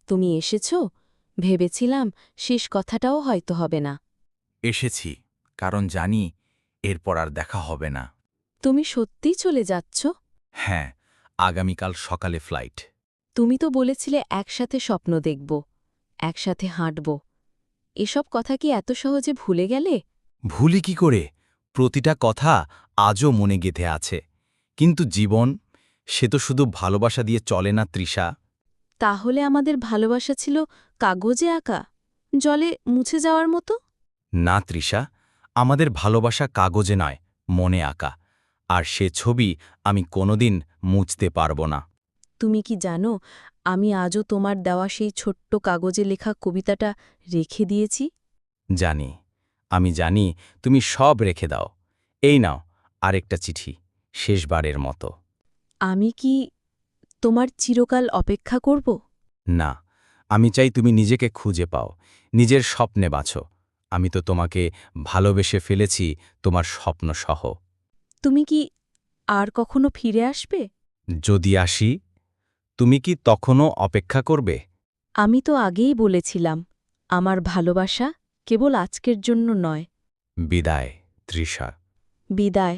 তুমি এসেছ? ভেবেছিলাম শেষ কথাটাও হয়তো হবে না। এসেছি, কারণ জানি এরপর আর দেখা হবে না। তুমি সত্যিই চলে যাচ্ছ? হ্যাঁ, আগামীকাল সকালে ফ্লাইট। তুমি তো বলেছিলে একসাথে স্বপ্ন দেখব, একসাথে হাঁটব। এসব কথা কি এত সহজে ভুলে গেলে? ভুলি কি করে? প্রতিটা কথা আজও মনে গেঁথে আছে। কিন্তু জীবন, সে তো শুধু ভালোবাসা দিয়ে চলে না তৃষা। তাহলে আমাদের ভালোবাসা ছিল কাগজে আঁকা, জলে মুছে যাওয়ার মতো? না তৃষা, আমাদের ভালোবাসা কাগজে নয়, মনে আঁকা। আর সে ছবি আমি কোনোদিন মুছতে পারব না। তুমি কি জানো, আমি আজও তোমার দেওয়া সেই ছোট্ট কাগজে লেখা কবিতাটা রেখে দিয়েছি। জানি, আমি জানি তুমি সব রেখে দাও। এই নাও আরেকটা চিঠি, শেষবারের মতো। আমি কি তোমার চিরকাল অপেক্ষা করব? না, আমি চাই তুমি নিজেকে খুঁজে পাও, নিজের স্বপ্নে বাঁচো। আমি তো তোমাকে ভালোবেসে ফেলেছি, তোমার স্বপ্ন সহ। তুমি কি আর কখনো ফিরে আসবে? যদি আসি, তুমি কি তখনও অপেক্ষা করবে? আমি তো আগেই বলেছিলাম, আমার ভালোবাসা কেবল আজকের জন্য নয়। বিদায়, তৃষা। বিদায়।